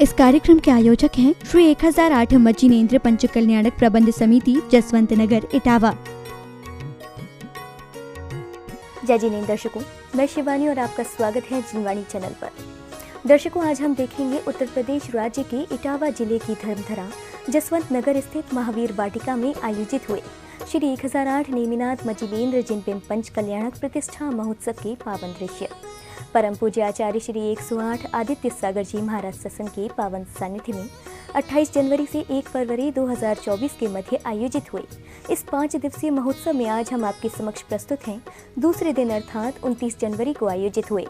इस कार्यक्रम के आयोजक हैं श्री 1008 मजीनेन्द्र पंच कल्याणक प्रबंध समिति जसवंत नगर इटावा। जय जिनेन्द्र दर्शकों, मैं शिवानी और आपका स्वागत है जिनवाणी चैनल पर। दर्शकों, आज हम देखेंगे उत्तर प्रदेश राज्य के इटावा जिले की धर्मधरा जसवंत नगर स्थित महावीर वाटिका में आयोजित हुए श्री 1008 नेमिनाथ मजीनेन्द्र जिनबिंब पंच कल्याणक प्रतिष्ठा महोत्सव के पावन दृश्य। परम पूज्य आचार्य श्री 108 आदित्य सागर जी महाराज सत्संग के पावन सानिध्य में 28 जनवरी से 1 फरवरी 2024 के मध्य आयोजित हुए इस 5 दिवसीय महोत्सव में आज हम आपके समक्ष प्रस्तुत हैं दूसरे दिन अर्थात 29 जनवरी को आयोजित हुए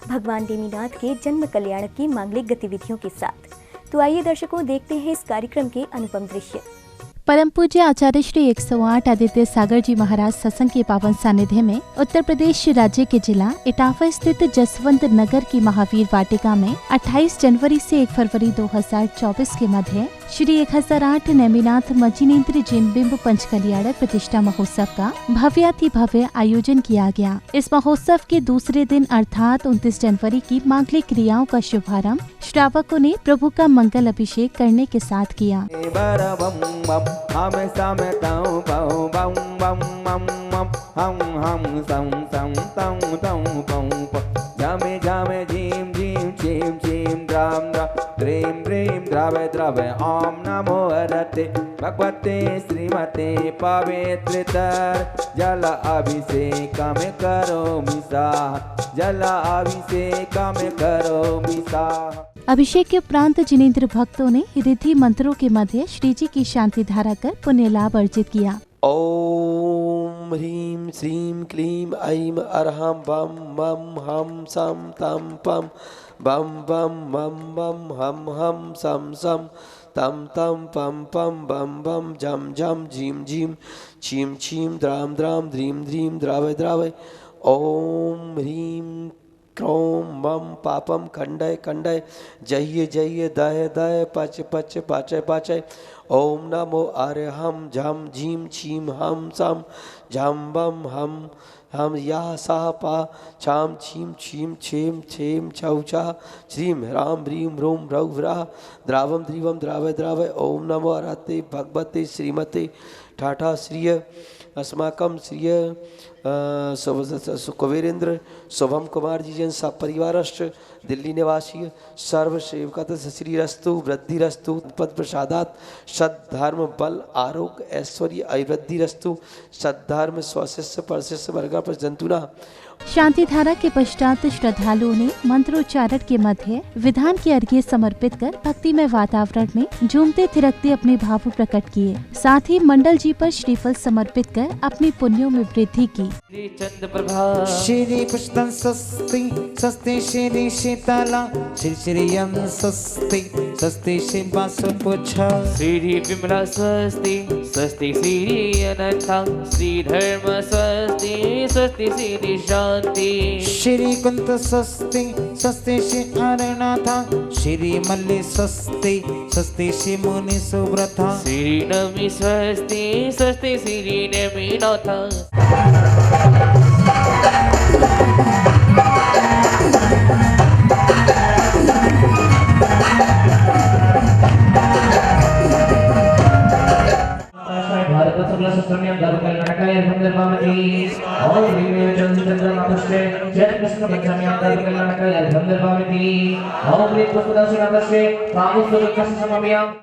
भगवान नेमिनाथ के जन्म कल्याण की मांगलिक गतिविधियों के साथ। तो आइए दर्शकों, देखते हैं इस कार्यक्रम के अनुपम दृश्य। परम पूज्य आचार्य श्री 108 आदित्य सागर जी महाराज सत्संग के पावन सानिध्य में उत्तर प्रदेश राज्य के जिला इटावा स्थित जसवंत नगर की महावीर वाटिका में 28 जनवरी से 1 फरवरी 2024 के मध्य श्री 1008 नेमिनाथ मजीनेन्द्र जिनबिंब पंच कल्याणक प्रतिष्ठा महोत्सव का भव्याति भव्य आयोजन किया गया। इस महोत्सव के दूसरे दिन अर्थात 29 जनवरी की मांगलिक क्रियाओं का शुभारंभ श्रावकों ने प्रभु का मंगल अभिषेक करने के साथ किया। ओम नमो हरते भगवते श्रीमते पवित्रतर जल अभिषेक में करो मिसा, जल अभिषेक में करो मिसा। अभिषेक के उपरांत जिनेन्द्र भक्तों ने रिद्धि मंत्रों के मध्य श्री जी की शांति धारा कर पुण्य लाभ अर्जित किया। ओम ह्रीं श्रीं क्लीं ऐं अरहं बम मम हम सम तम पम बम बम मम बम हम हम सम सम तम तम पम पम बम बम जम जम झीम झीम छीम छीम द्राम द्राम ध्रीम ध्रीम द्रावय द्रावय। ओम ह्रीं क्रोम मम पापम खंडय खंडय जह्य जह्य दय दय पच पच पाचय पाचय। ओम नमो अरहम झम झीम छीम हम सम झम बम हम या सा पा छाम छीम छीम छेम छेम छौ छा श्रीम राम ह्रीम रोम रौ व्रा द्रावम द्रीवम द्रावय द्रावय। ओम नमो अरहते भगवते श्रीमते ठाठा श्रिय अस्माकम श्रिय कुबेरेंद्र शुभम कुमार जी जन सब परिवारश्च दिल्ली निवासी सर्व सेवकत श्रीरस्तु वृद्धिरस्तु पद प्रसादात सद्धर्म बल आरोग्य ऐश्वर्य अभिवृद्धिरस्तु सद्धर्म स्वशिष्य परशिष्य वर्गा पर जंतुना। शांति धारा के पश्चात श्रद्धालुओं ने मंत्रोच्चारण के मध्य विधान के अर्घ्य समर्पित कर भक्तिमय वातावरण में झूमते थिरकते अपने भाव प्रकट किए। साथ ही मंडल जी पर श्रीफल समर्पित कर अपने पुण्यों में वृद्धि की। श्री पुष्पं स्वस्ति स्वस्ति श्री शीतला श्री श्रीयं स्वस्ति स्वस्ति श्री वासुपुच्छा श्री विमला स्वस्ति स्वस्ति श्री अनंता श्री धर्म स्वस्ति स्वस्ति श्री शांति श्री कुंत स्वस्ति स्वस्ति श्री अरनाथा श्री मल्ली स्वस्ति स्वस्ति श्री मुनि सुव्रता श्री नमी स्वस्ति स्वस्ति श्री नेमिनाथा।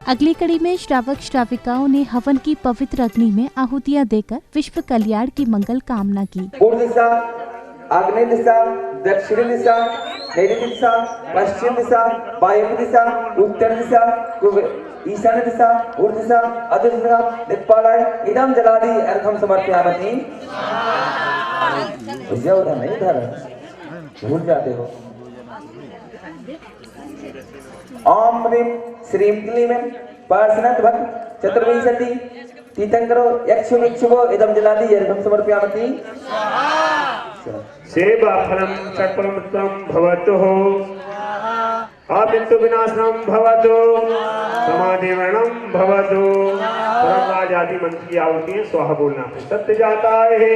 अगली कड़ी में श्रावक श्राविकाओं ने हवन की पवित्र अग्नि में आहुतियां देकर विश्व कल्याण की मंगल कामना की। आग्नेय दिशा, दक्षिण दिशा, नैऋत्य दिशा, पश्चिम दिशा, वायव्य दिशा, उत्तर दिशा, ईशान्य दिशा, ऊर्ध्व दिशा, अधो दिशा, दिक्पालाय इदं जलादि अर्घं समर्पयामि। उद्यावधन नहीं था, भूल जाते हो। ओम ह्रीं श्रीं क्लीं पार्षनाथ भक्त चतुर्विंशति तीर्थंकरो यक्षुमिक्षुवो इदं जलादि अर्घं समर्पयामि। सेवा फलम षट्फलम भवतु आपितु विनाशनम भवतु समाधिवरणम भवतु। परम आदि मंत्र की आहुति स्वाहा बोलना है। सत्य जाता है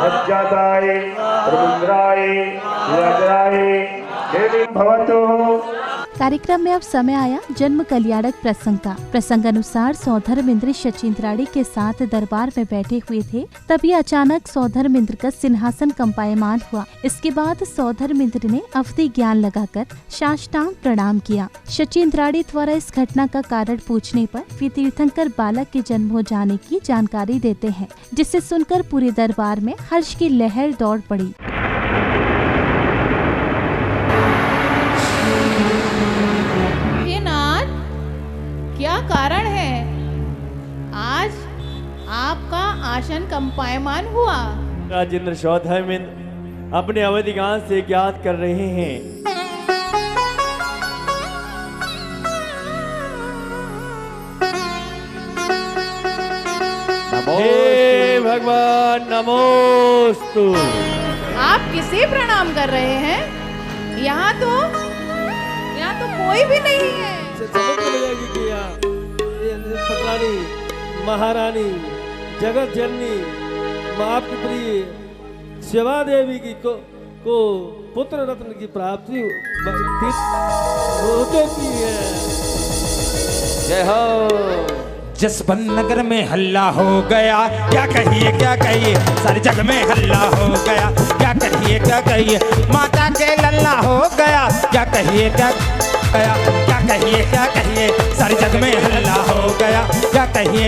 रज जाता है प्रमुद्राय विराजराय देवी भवतु। कार्यक्रम में अब समय आया जन्म कल्याणक प्रसंग का। प्रसंग अनुसार सौधर्मेंद्र शचीन्द्राणी के साथ दरबार में बैठे हुए थे, तभी अचानक सौधर्मेंद्र का सिंहासन कंपायमान हुआ। इसके बाद सौधर्मेंद्र ने अवधि ज्ञान लगाकर साष्टांग प्रणाम किया। शचीन्द्राणी द्वारा इस घटना का कारण पूछने पर वे तीर्थंकर बालक के जन्म हो जाने की जानकारी देते हैं, जिसे सुनकर पूरे दरबार में हर्ष की लहर दौड़ पड़ी। हे नाथ, क्या कारण है आज आपका आसन कंपायमान हुआ? राजेंद्र सौधर्मेंद्र अपने अवधि ज्ञान से ज्ञात कर रहे हैं। हे भगवान नमोस्तु। आप किसे प्रणाम कर रहे हैं? यहाँ तो कोई भी नहीं है। फकरानी, महारानी, जगत जननी, माँ की प्रिय शिवा देवी की को पुत्र रत्न की प्राप्ति होती है। जय हो। जसवंत नगर में हल्ला हो गया, क्या कहिए सारे जग में हल्ला हो गया, क्या कहिए माता के लल्ला हो गया, क्या कहिए सारे जग में हल्ला हो गया, क्या कहिए।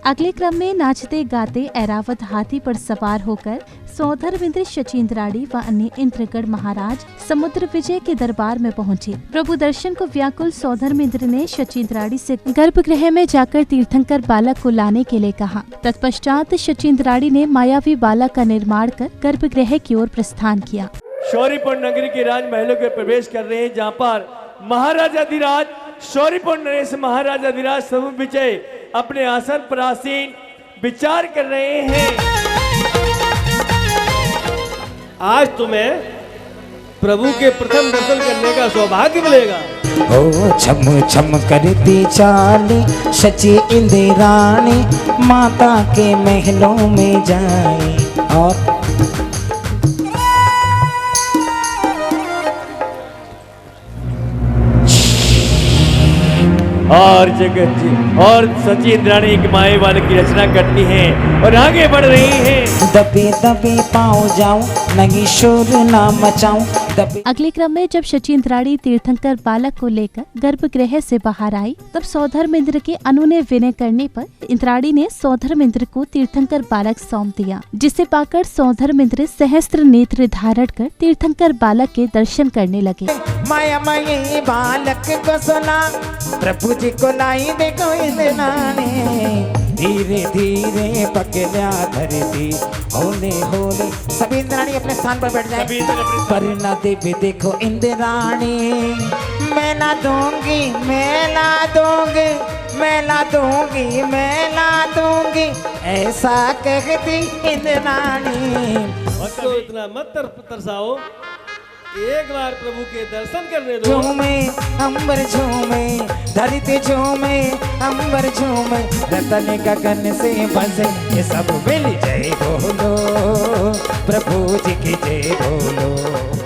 अगले क्रम में नाचते गाते ऐरावत हाथी पर सवार होकर सौधर्मेंद्र शचीन्द्राणी व अन्य इंद्रगढ़ महाराज समुद्र विजय के दरबार में पहुंचे। प्रभु दर्शन को व्याकुल सौधर्मेंद्र ने शचीन्द्राणी से गर्भगृह में जाकर तीर्थंकर बालक को लाने के लिए कहा। तत्पश्चात शचीन्द्राणी ने मायावी बालक का निर्माण कर गर्भगृह की ओर प्रस्थान किया। शौर्यपुर नगरी के राजमहलों के प्रवेश कर रहे हैं, जहाँ पर महाराजाधिराज शौर्यपुर नरेश महाराजाधिराज समुद्र विजय अपने आसन पर आसीन विचार कर रहे हैं। आज तुम्हें प्रभु के प्रथम दर्शन करने का सौभाग्य मिलेगा। ओ छम छम करती चाली शची इंदिराणी माता के महलों में जाए और जगत जी और शचीन्द्राणी एक माए बालक की रचना करती हैं और आगे बढ़ रही हैं। दबे दबे पाँव जाऊं नहीं शोर ना मचाऊं। अगले क्रम में जब शचीन्द्राणी तीर्थंकर बालक को लेकर गर्भगृह से बाहर आई, तब सौधर्मेंद्र के अनुनय विनय करने पर इंद्राणी ने सौधर्मेंद्र को तीर्थंकर बालक सौंप दिया, जिसे पाकर सौधर्मेंद्र सहस्त्र नेत्र धारण कर तीर्थंकर बालक के दर्शन करने लगे। माया माये बालक को सुना प्रभु जी को लाई देखो इंद्राणी, धीरे धीरे पकड़ा धरती होले होले। सभी इंद्राणी अपने स्थान पर बैठ जाए। पर न देवी देखो इंद्राणी, मैं ना दूंगी ऐसा कहती इंद्राणी। तो इतना मत तरसाओ, एक बार प्रभु के दर्शन करने दो। झूमे अंबर झूमे धरती झूमे अंबर झूमे रतन गगन से बसे ये सब मिल जय बोलो प्रभु जी की जय बोलो।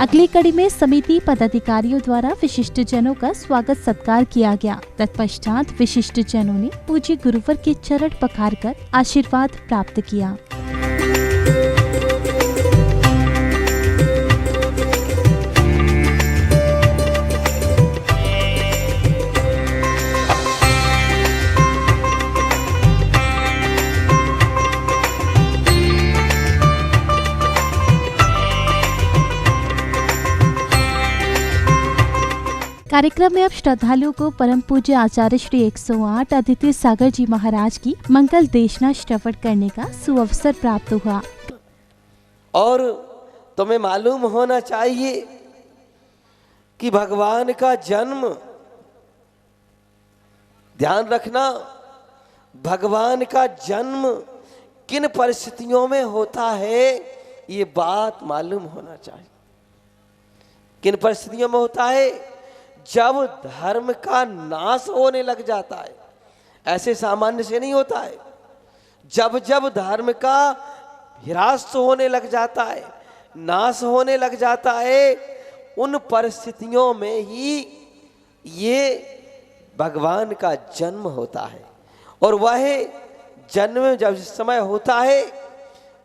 अगली कड़ी में समिति पदाधिकारियों द्वारा विशिष्ट जनों का स्वागत सत्कार किया गया। तत्पश्चात विशिष्ट जनों ने पूज्य गुरुवर के चरण पखारकर आशीर्वाद प्राप्त किया। कार्यक्रम में अब श्रद्धालुओं को परम पूज्य आचार्य श्री 108 अदिति सागर जी महाराज की मंगल देशना श्रवण करने का सुअवसर प्राप्त हुआ। और तुम्हें मालूम होना चाहिए कि भगवान का जन्म, ध्यान रखना, भगवान का जन्म किन परिस्थितियों में होता है, ये बात मालूम होना चाहिए। किन परिस्थितियों में होता है? जब धर्म का नाश होने लग जाता है। ऐसे सामान्य से नहीं होता है। जब जब धर्म का ह्रास होने लग जाता है, नाश होने लग जाता है, उन परिस्थितियों में ही ये भगवान का जन्म होता है। और वह जन्म जब समय होता है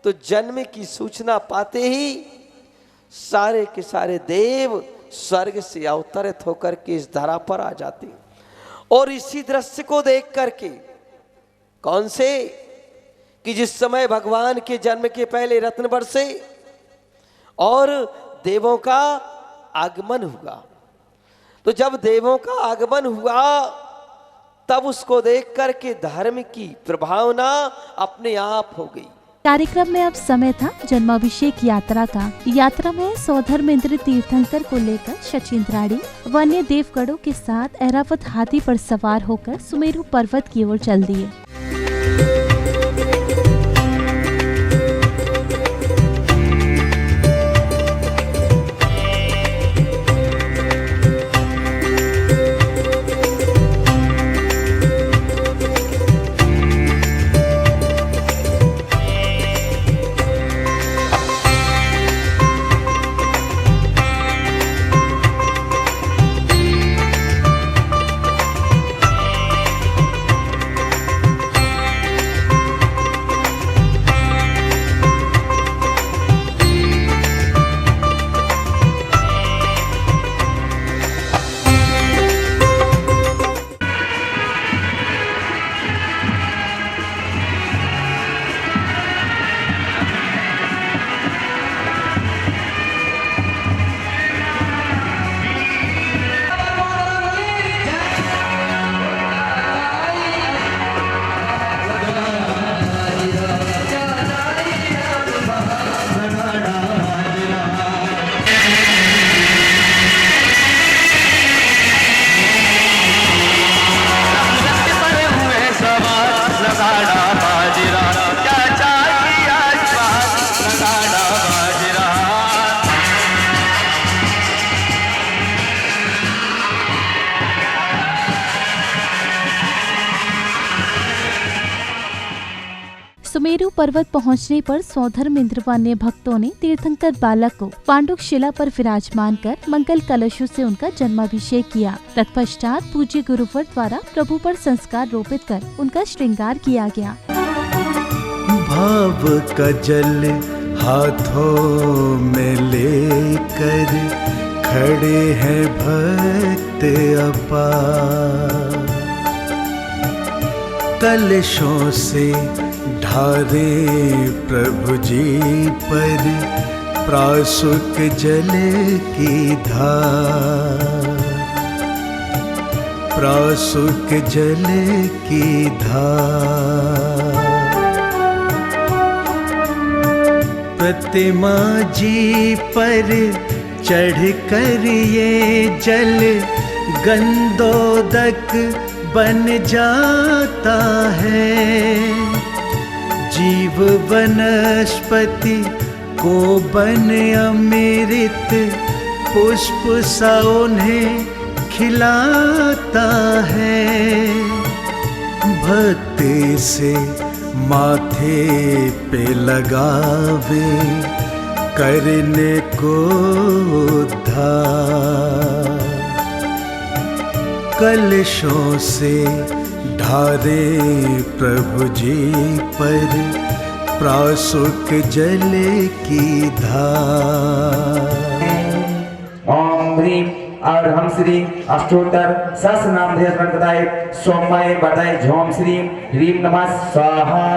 तो जन्म की सूचना पाते ही सारे के सारे देव स्वर्ग से अवतरित होकर के इस धरा पर आ जाते हैं। और इसी दृश्य को देख करके, कौन से, कि जिस समय भगवान के जन्म के पहले रत्न बरसे और देवों का आगमन हुआ, तो जब देवों का आगमन हुआ तब उसको देख करके धर्म की प्रभावना अपने आप हो गई। कार्यक्रम में अब समय था जन्माभिषेक यात्रा का। यात्रा में स्वधर्मेंद्र तीर्थंकर को लेकर शचींद्राड़ी व अन्य देवगणों के साथ ऐरावत हाथी पर सवार होकर सुमेरु पर्वत की ओर चल दिए। सुमेरु पर्वत पहुंचने पर स्वधर्मेंद्र व अन्य भक्तों ने तीर्थंकर बालक को पांडुक शिला पर विराजमान कर मंगल कलशों से उनका जन्माभिषेक किया। तत्पश्चात पूज्य गुरुवर द्वारा प्रभु पर संस्कार रोपित कर उनका श्रृंगार किया गया। भाव का जल हाथों में लेकर खड़े हैं भक्त अपार, कलशों से ढारे प्रभु जी पर प्रासुक जल की धार, प्रासुक जल की धार। प्रतिमा जी पर चढ़कर ये जल गंधोदक बन जाता है, जीव वनस्पति को बन अमृत पुष्प सा उन्हें खिलाता है। भक्ति से माथे पे लगावे करने को उद्धार, कलशों से ढारे प्रभु जी पर प्रासुक जल की धार। ओम ह्रीं और हम श्री अष्टोत्तर सहस्रनाम बताए सोमय बताए झोम श्री ह्रीं नमः स्वाहा।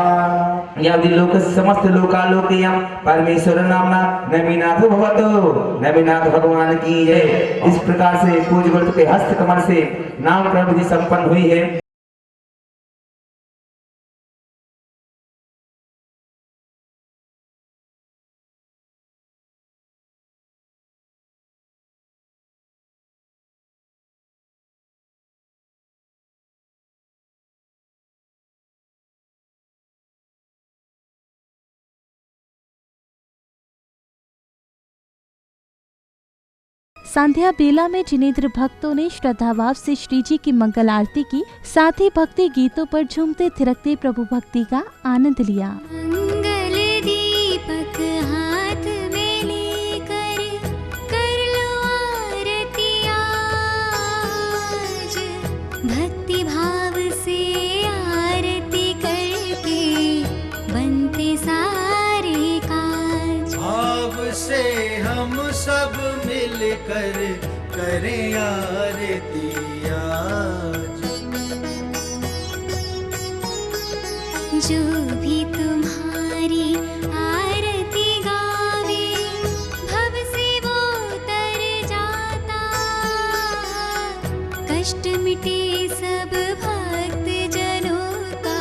यदि लोक समस्त लोकालोकयम परमेश्वर नामना नवीनाथ भवतो, नवीनाथ भगवान की जय। इस प्रकार से पूज्य गुरु के हस्त कमल से नामकरण विधि संपन्न हुई है। संध्या बेला में जिनेंद्र भक्तों ने श्रद्धाभाव से श्री जी की मंगल आरती की, साथ ही भक्ति गीतों पर झूमते थिरकते प्रभु भक्ति का आनंद लिया। मंगल दीपक हाथ में लिए लेकर करें आरती आज। जो भी तुम्हारी आरती गावे भव से वो तर जाता, कष्ट मिटे सब भक्त जनों का,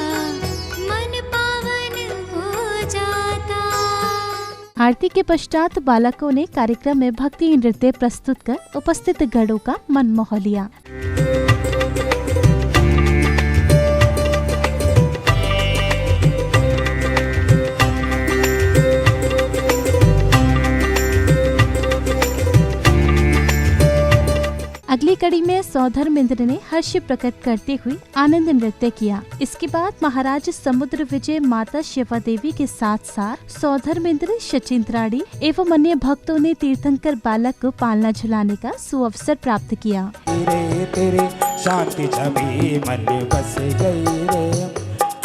मन पावन हो जाता। आरती के पश्चात बालकों ने कार्यक्रम में भक्ति नृत्य प्रस्तुत कर उपस्थित गणों का मन मोह लिया। अगली कड़ी में सौधर्मेंद्र ने हर्ष प्रकट करते हुए आनंद नृत्य किया। इसके बाद महाराज समुद्र विजय माता शिवा देवी के साथ साथ सौधर्मेंद्र, सचिंद्राणी एवं अन्य भक्तों ने तीर्थंकर बालक को पालना झुलाने का सुअवसर प्राप्त किया। तेरे तेरे शांति छवि मन बस गई रे,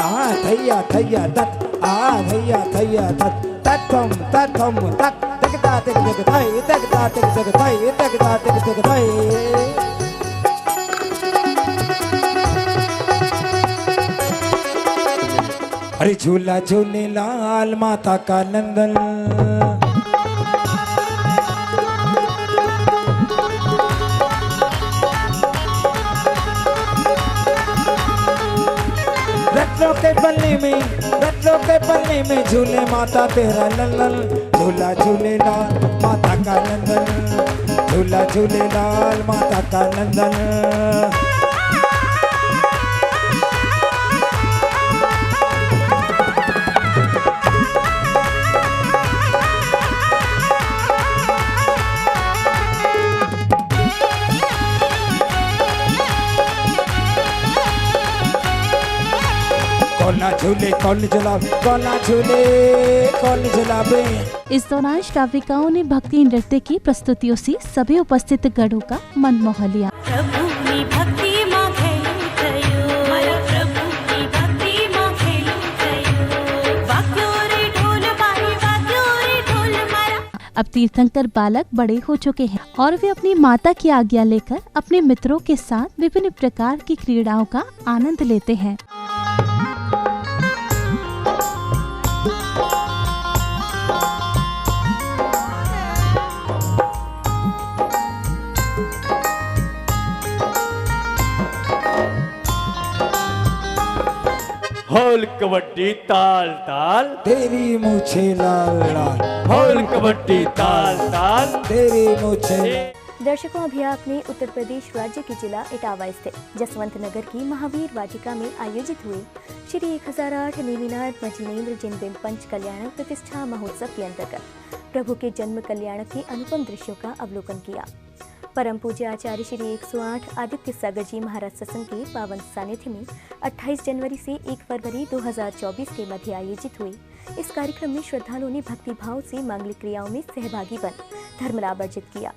आ थैया थैया तत, आ थैया थैया तत, तत्थम तत्थम तक, तकता तक तक थाई, तकता तक तक थाई, तकता तक तक थाई। अरे झूला झूले लाल माता का नंदन, रत्नों के पल्ले में झूले माता तेरा लल्लन, झूला झूले लाल माता का नंदन, झूला झूले लाल माता का नंदन। कौन झुलावे। इस दौरान श्राविकाओं ने भक्ति नृत्य की प्रस्तुतियों से सभी उपस्थित गणों का मन मोह लिया। अब तीर्थंकर बालक बड़े हो चुके हैं और वे अपनी माता की आज्ञा लेकर अपने मित्रों के साथ विभिन्न प्रकार की क्रीड़ाओं का आनंद लेते हैं। होल कबड्डी ताल ताल तेरी मूछे लाल लाल, होल कबड्डी ताल ताल तेरी मूछे। दर्शकों, अभी आपने उत्तर प्रदेश राज्य के जिला इटावा स्थित जसवंत नगर की महावीर वाटिका में आयोजित हुए श्री 1008 नेमिनाथ मजीनेन्द्र जिनबिंब पंच कल्याणक प्रतिष्ठा महोत्सव के अंतर्गत प्रभु के जन्म कल्याणक के अनुपम दृश्यों का अवलोकन किया। परम पूज्य आचार्य श्री 108 आदित्य सागर जी महाराज सत्संग के पावन सानिध्य में 28 जनवरी से 1 फरवरी 2024 के मध्य आयोजित हुए इस कार्यक्रम में श्रद्धालुओं ने भक्ति भाव से मांगलिक क्रियाओं में सहभागी बन धर्म लाभ अर्जित किया।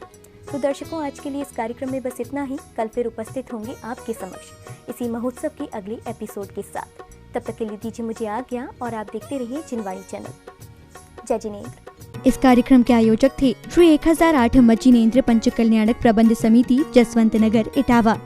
तो दर्शकों, आज के लिए इस कार्यक्रम में बस इतना ही। कल फिर उपस्थित होंगे आपके समक्ष इसी महोत्सव के अगले एपिसोड के साथ। तब तक के लिए दीजिए मुझे आज्ञा और आप देखते रहिए जिनवाणी चैनल। जय जिनेन्द्र। इस कार्यक्रम के आयोजक थे श्री 1008 मजीनेन्द्र पंच कल्याणक प्रबंध समिति जसवंत नगर इटावा।